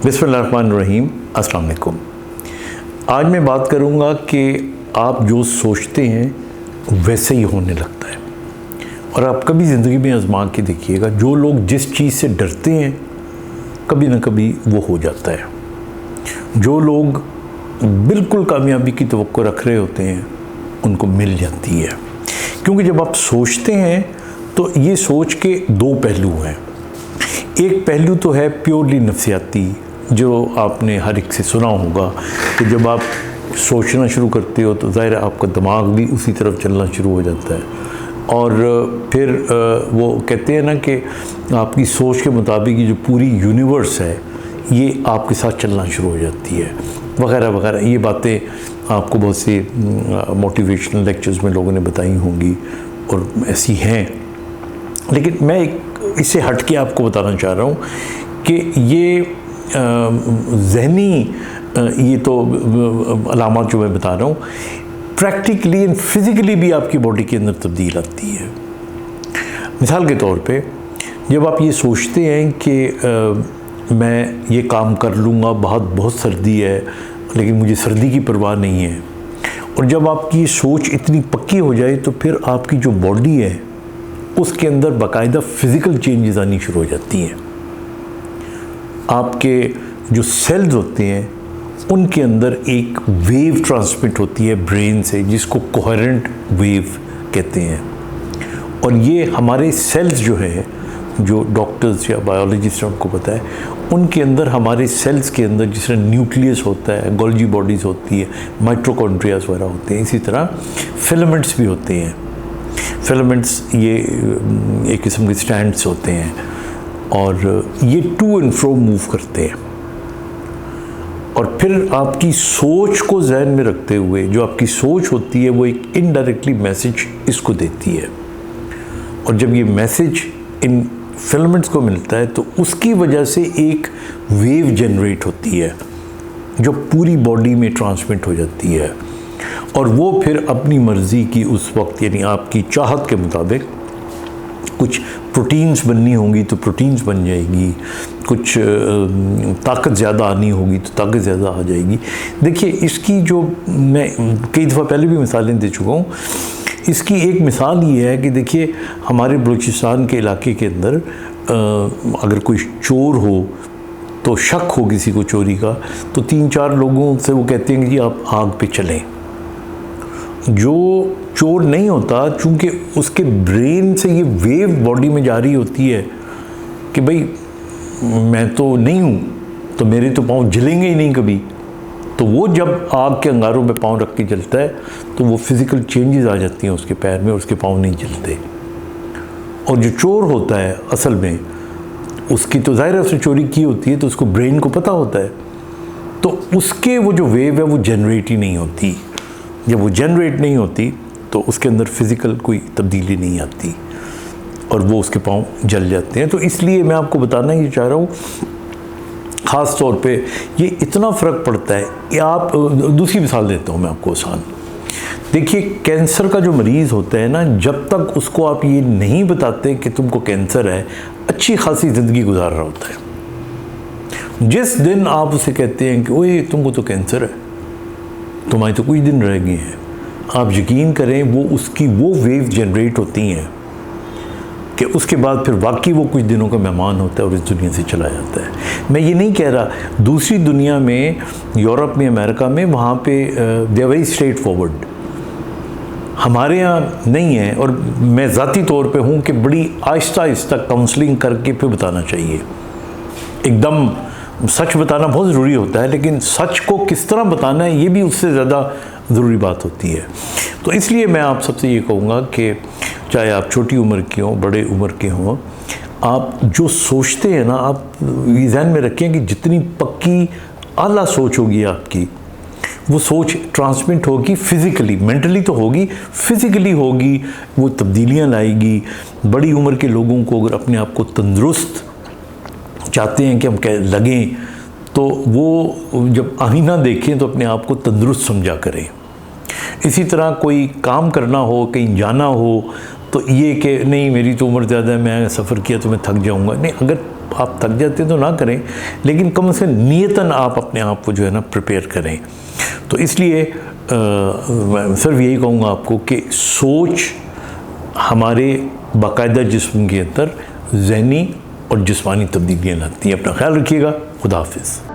बिस्मिल्लाहिर्रहमानिर्रहीम, अस्सलाम वालेकुम। आज मैं बात करूंगा कि आप जो सोचते हैं वैसे ही होने लगता है। और आप कभी ज़िंदगी में आजमा के देखिएगा, जो लोग जिस चीज़ से डरते हैं कभी ना कभी वो हो जाता है। जो लोग बिल्कुल कामयाबी की तवक्को रख रहे होते हैं उनको मिल जाती है। क्योंकि जब आप सोचते हैं तो ये सोच के दो पहलू हैं। एक पहलू तो है प्योरली नफसियाती, जो आपने हर एक से सुना होगा कि जब आप सोचना शुरू करते हो तो ज़ाहिर है आपका दिमाग भी उसी तरफ चलना शुरू हो जाता है। और फिर वो कहते हैं ना कि आपकी सोच के मुताबिक ये जो पूरी यूनिवर्स है ये आपके साथ चलना शुरू हो जाती है, वगैरह वगैरह। ये बातें आपको बहुत सी मोटिवेशनल लेक्चर्स में लोगों ने बताई होंगी और ऐसी हैं। लेकिन मैं इससे हट के आपको बताना चाह रहा हूँ कि ये ज़हनी ये तो अलामत जो मैं बता रहा हूँ, प्रैक्टिकली एंड फिज़िकली भी आपकी बॉडी के अंदर तब्दील आती है। मिसाल के तौर पे जब आप ये सोचते हैं कि मैं ये काम कर लूँगा, बहुत सर्दी है लेकिन मुझे सर्दी की परवाह नहीं है, और जब आपकी सोच इतनी पक्की हो जाए तो फिर आपकी जो बॉडी है उसके अंदर बाकायदा फ़िज़िकल चेंजेस आनी शुरू हो जाती हैं। आपके जो सेल्स होते हैं उनके अंदर एक वेव ट्रांसमिट होती है ब्रेन से, जिसको कोहेरेंट वेव कहते हैं। और ये हमारे सेल्स जो है, जो डॉक्टर्स या बायोलॉजिस्ट उनको पता है, उनके अंदर हमारे सेल्स के अंदर जिस तरह न्यूक्लियस होता है, गोल्जी बॉडीज़ होती है, माइटोकॉन्ड्रियाज वगैरह होते हैं, इसी तरह फिलामेंट्स भी होते हैं। फिलामेंट्स ये एक किस्म के स्टैंड्स होते हैं और ये टू एंड फ्रो मूव करते हैं। और फिर आपकी सोच को ज़हन में रखते हुए जो आपकी सोच होती है वो एक इनडायरेक्टली मैसेज इसको देती है। और जब ये मैसेज इन फिलामेंट्स को मिलता है तो उसकी वजह से एक वेव जनरेट होती है जो पूरी बॉडी में ट्रांसमिट हो जाती है। और वो फिर अपनी मर्ज़ी की उस वक्त, यानी आपकी चाहत के मुताबिक, कुछ प्रोटीन्स बननी होंगी तो प्रोटीन्स बन जाएगी, कुछ ताकत ज़्यादा आनी होगी तो ताकत ज़्यादा आ जाएगी। देखिए, इसकी जो मैं कई दफ़ा पहले भी मिसालें दे चुका हूँ। इसकी एक मिसाल ये है कि देखिए, हमारे बलूचिस्तान के इलाके के अंदर अगर कोई चोर हो तो शक हो किसी को चोरी का, तो 3-4 लोगों से वो कहते हैं कि आप आग पे चलें। जो चोर नहीं होता, चूँकि उसके ब्रेन से ये वेव बॉडी में जारी होती है कि भाई मैं तो नहीं हूँ तो मेरे तो पाँव जलेंगे ही नहीं कभी, तो वो जब आग के अंगारों में पाँव रख के जलता है तो वो फिज़िकल चेंजेस आ जाती हैं उसके पैर में, और उसके पाँव नहीं जलते। और जो चोर होता है असल में, उसकी तो ज़ाहिर है उसने चोरी की होती है तो उसको ब्रेन को पता होता है, तो उसके वो जो वेव है वो जनरेट ही नहीं होती। जब वो जनरेट नहीं होती तो उसके अंदर फ़िज़िकल कोई तब्दीली नहीं आती और वो उसके पाँव जल जाते हैं। तो इसलिए मैं आपको बताना ये चाह रहा हूँ, ख़ास तौर पे ये इतना फ़र्क पड़ता है कि आप, दूसरी मिसाल देता हूँ मैं आपको आसान। देखिए, कैंसर का जो मरीज़ होता है ना, जब तक उसको आप ये नहीं बताते कि तुमको कैंसर है, अच्छी खासी ज़िंदगी गुजार रहा होता है। जिस दिन आप उसे कहते हैं कि ओए तुमको तो कैंसर है, तुम्हारे तो कुछ दिन रह गए हैं, आप यकीन करें वो उसकी वो वेव जनरेट होती हैं कि उसके बाद फिर वाकई वो कुछ दिनों का मेहमान होता है और इस दुनिया से चला जाता है। मैं ये नहीं कह रहा दूसरी दुनिया में, यूरोप में, अमेरिका में, वहाँ पे दे वेरी स्ट्रेट फॉरवर्ड, हमारे यहाँ नहीं है। और मैं ज़ाती तौर पे हूँ कि बड़ी आहिस्ता आहिस्ता काउंसलिंग करके फिर बताना चाहिए। एकदम सच बताना बहुत ज़रूरी होता है, लेकिन सच को किस तरह बताना है ये भी उससे ज़्यादा ज़रूरी बात होती है। तो इसलिए मैं आप सबसे ये कहूँगा कि चाहे आप छोटी उम्र के हों, बड़े उम्र के हों, आप जो सोचते हैं ना, आप ये ध्यान में रखें कि जितनी पक्की आला सोच होगी आपकी, वो सोच ट्रांसमिट होगी फिज़िकली, मेंटली तो होगी, फिज़िकली होगी, वो तब्दीलियाँ लाएगी। बड़ी उम्र के लोगों को अगर अपने आप को तंदुरुस्त चाहते हैं कि हम लगें, तो वो जब आईना देखें तो अपने आप को तंदुरुस्त समझा करें। इसी तरह कोई काम करना हो, कहीं जाना हो, तो ये कि नहीं मेरी तो उम्र ज़्यादा है, मैं सफ़र किया तो मैं थक जाऊंगा, नहीं, अगर आप थक जाते हैं तो ना करें, लेकिन कम से नियतन आप अपने आप को जो है ना प्रिपेयर करें। तो इसलिए मैं सिर्फ यही कहूँगा आपको कि सोच हमारे बाकायदा जिस्म के अंदर ज़हनी और जिस्मानी तब्दीलियाँ लाती हैं। अपना ख्याल रखिएगा। खुदा हाफिज़।